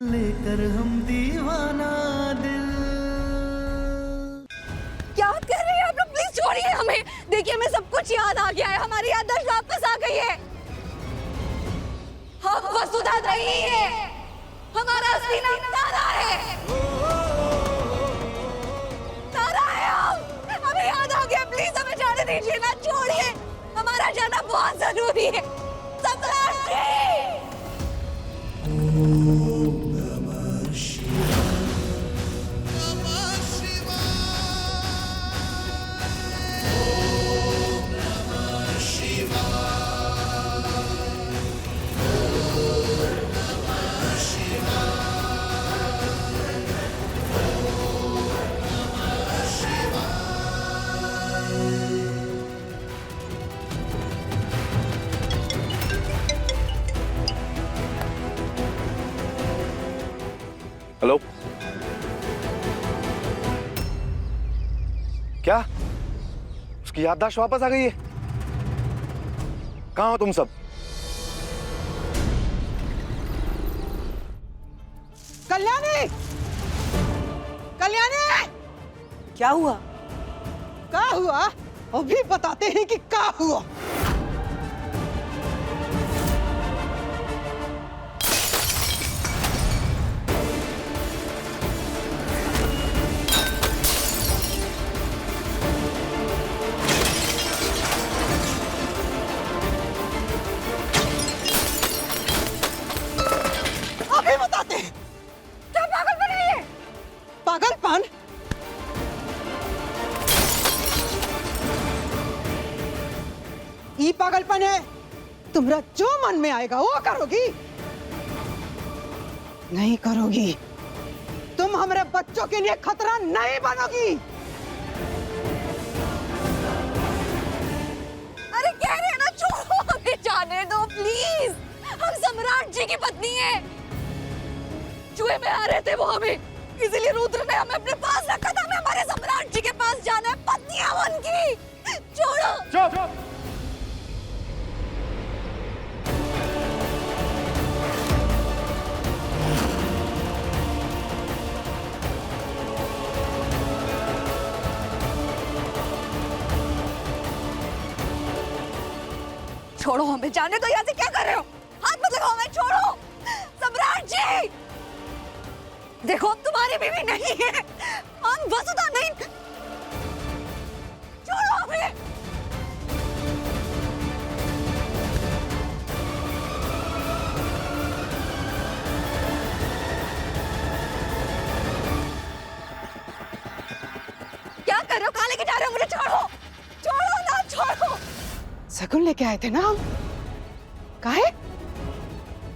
लेकर हम दीवाना दिल। क्या कर रहे हैं आप लोग? प्लीज छोड़िए हमें। देखिए हमें सब कुछ याद आ गया है, हमारी याददाश्त वापस आ गई है। हम वसुधा नहीं है, हमारा असली नाम तारा है। तारा है हम, हमें याद आ गया। प्लीज हमें जाने दीजिए, ना छोड़िए, हमारा जाना बहुत जरूरी है। सम्राट जी! हेलो, क्या उसकी याददाश्त वापस आ गई है? कहाँ हो तुम सब? कल्याणी! कल्याणी! क्या हुआ? क्या हुआ? अभी बताते हैं कि क्या हुआ। अभी बताते हैं। क्या पागलपन है ये? पागलपन? ये पागलपन है। तुम्हारा जो मन में आएगा वो करोगी, नहीं करोगी तुम हमारे बच्चों के लिए खतरा नहीं बनोगी। अरे कह रहे हैं ना, छोड़ो हमें जाने दो प्लीज। हम सम्राट जी की पत्नी हैं। चूहे में आ रहे थे वो हमें, इसीलिए रुद्र ने हमें अपने पास रखा था। हमें हमारे सम्राट जी के पास जाना है, पत्नी है वो उनकी। छोड़ो। चुप! छोड़ो हमें जाने दो। यहाँ से क्या कर रहे हो? हाथ मत लगाओ, हमें छोड़ो। सम्राट जी देखो, तुम्हारी बीवी नहीं है, हम वसुधा नहीं। छोड़ो हमें। क्या कर रहे हो? कहाँ लेके जा रहे हो? मुझे छोड़ो, छोड़ो ना, छोड़ो। शगुन लेके आए थे ना हम। काहे?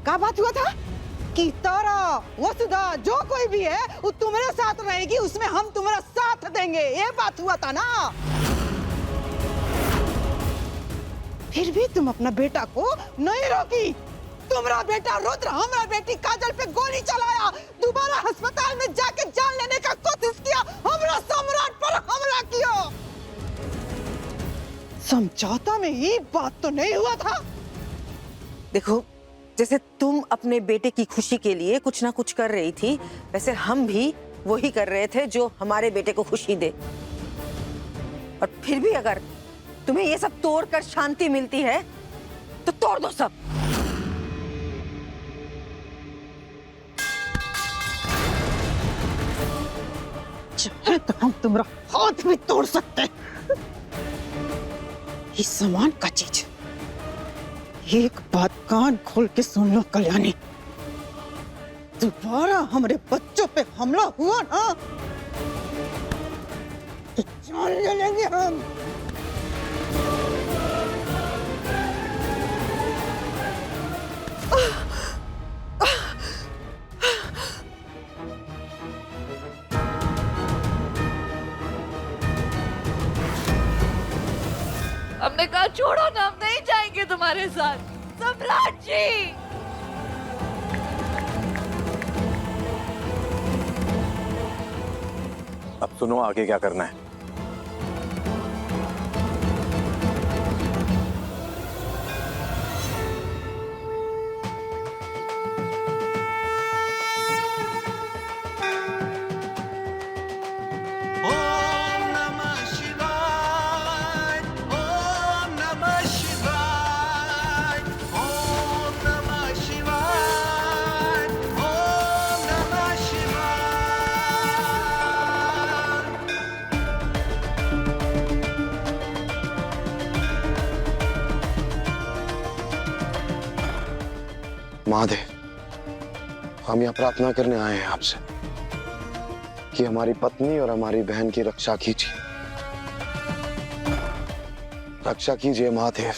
क्या बात हुआ था कि तारा वसुधा जो कोई भी है वो तुम्हारे साथ रहेगी, उसमें हम तुम्हारा साथ देंगे, ये बात हुआ था ना। फिर भी तुम अपना बेटा को नहीं रोकी। तुम्हारा बेटा रुद्र हमारा बेटी काजल पे गोली चलाया, दोबारा अस्पताल में जाके जान लेने का कोशिश किया, हमारा सम्राट पर हमला किया। समझौता में ये बात तो नहीं हुआ था। देखो, जैसे तुम अपने बेटे की खुशी के लिए कुछ ना कुछ कर रही थी, वैसे हम भी वही कर रहे थे जो हमारे बेटे को खुशी दे। और फिर भी अगर तुम्हें ये सब तोड़ कर शांति मिलती है तो तोड़ दो सब। चाहे तो हम तुम्हारा हाथ भी तोड़ सकते हैं। इस सामान का चीज, एक बात कान खोल के सुन लो कल्याणी, दोबारा हमारे बच्चों पे हमला हुआ ना तो जान ले लेंगे हम। हमने कहा छोड़ो ना, हम नहीं जाएंगे तुम्हारे साथ। सम्राट जी अब सुनो आगे क्या करना है। महादेव, हम यहाँ प्रार्थना करने आए हैं आपसे कि हमारी पत्नी और हमारी बहन की रक्षा कीजिए। रक्षा कीजिए महादेव।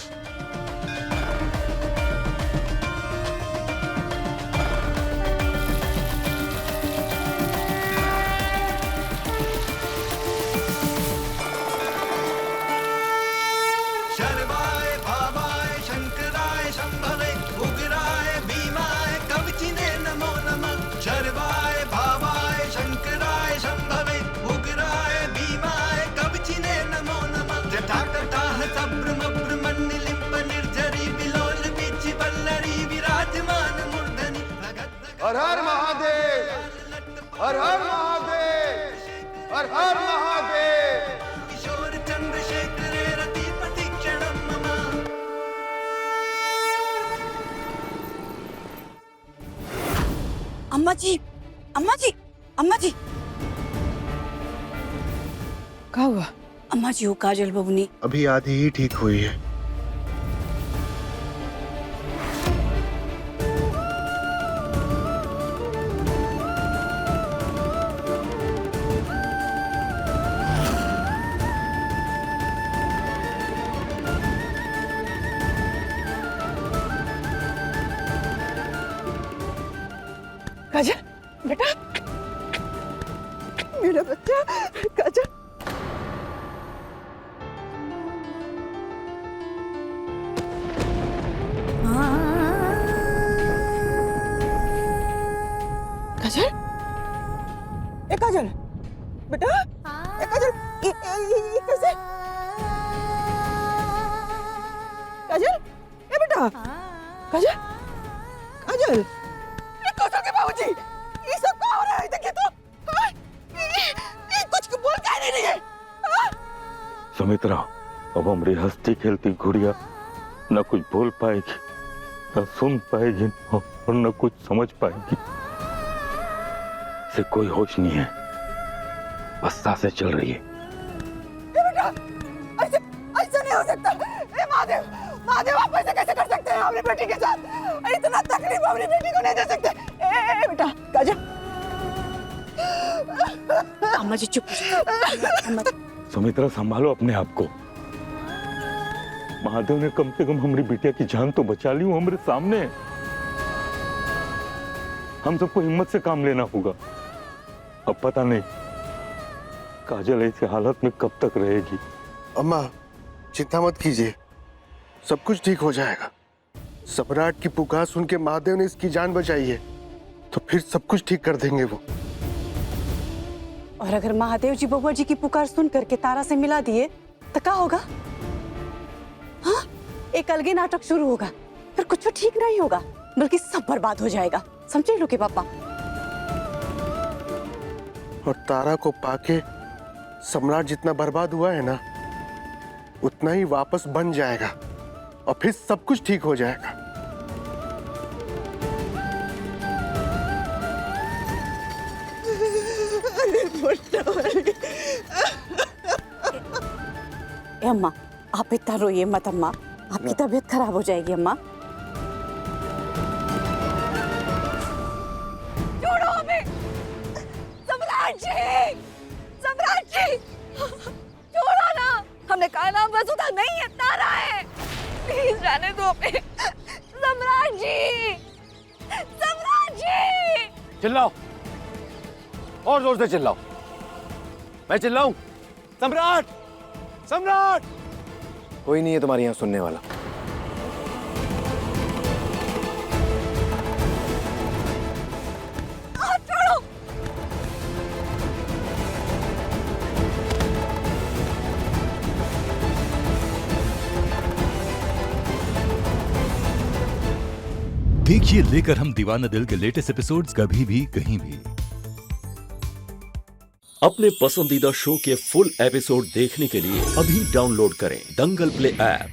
शर्वाय भावाय शंकराय शंभवे उग्राय भीमाय कवचिने नमो नमः। शर्वाय भावाय शंकराय शंभवे उग्राय भीमाय कवचिने नमो नमः। जटाकटाह सब्रमब्रमण्यलिम्ब निर्झरी विलोल बीच वल्लरी विराजमान मूर्धनि। हर हर महादेव, हर हर महादेव, हर हर महादेव। किशोर चंद्रशेखरे रतिपति क्षणं मम। अम्मा जी, अम्मा जी, अम्मा जी, क्या हुआ? अम्मा जी, वो काजल बबुनी अभी आधी ही ठीक हुई है। काजल बेटा, मेरा बच्चा काजल। काजल, ए काजल बेटा, ए काजल, ये कैसे? काजल, ए बेटा, काजल, काजल, ये काजल के बाबूजी, ये सब क्या हो रहा है? देखिए तो, हाँ? ये कुछ बोल क्या नहीं रही है? हाँ? सुमित्रा, अब हमारी हंसती खेलती गुड़िया न कुछ बोल पाएगी, न सुन पाएगी और न कुछ समझ पाएगी। इसे कोई होश नहीं है, बस सांसें चल रही है। बेटा, ऐसे ऐसे नहीं हो सकता। ए महादेव, महादेव, आप ऐसे कैसे कर सकते हैं अपनी बेटी के साथ? इतना तकलीफ अपनी बेटी को नहीं दे सकते। ए बेटा, काजल। अम्मा जी चुप हो जाओ। अम्मा जी, सुमित्रा, संभालो अपने आप को। महादेव ने कम से कम हमारी बिटिया की जान तो बचा ली, वो हमारे सामने है। हम सबको हिम्मत से काम लेना होगा। अब पता नहीं काजल ऐसी हालत में कब तक रहेगी। अम्मा, चिंता मत कीजिए, सब कुछ ठीक हो जाएगा। सम्राट की पुकार सुन के महादेव ने इसकी जान बचाई है, तो फिर सब कुछ ठीक कर देंगे वो। और अगर महादेव जी बबुआ जी की पुकार सुन करके तारा से मिला दिए तो क्या होगा? हाँ, एक अलगे नाटक शुरू होगा, फिर कुछ ठीक नहीं होगा, बल्कि सब बर्बाद हो जाएगा। समझे लो के पापा? और तारा को पाके सम्राट जितना बर्बाद हुआ है ना, उतना ही वापस बन जाएगा और फिर सब कुछ ठीक हो जाएगा। ए अम्मा, आप इतना रोइए मत अम्मा, आपकी तबीयत खराब हो जाएगी अम्मा। छोड़ो हमें, सम्राट जी, सम्राट जी, छोड़ो ना। हमने कहा ना वसुधा नहीं है, तारा है। प्लीज जाने दो हमें। सम्राट जी, सम्राट जी। चिल्लाओ, और जोर से चिल्लाओ। मैं चिल्लाऊं? सम्राट, सम्राट! कोई नहीं है तुम्हारे यहां सुनने वाला। छोड़ो। देखिए लेकर हम दीवाना दिल के लेटेस्ट एपिसोड्स कभी भी कहीं भी। अपने पसंदीदा शो के फुल एपिसोड देखने के लिए अभी डाउनलोड करें दंगल प्ले ऐप।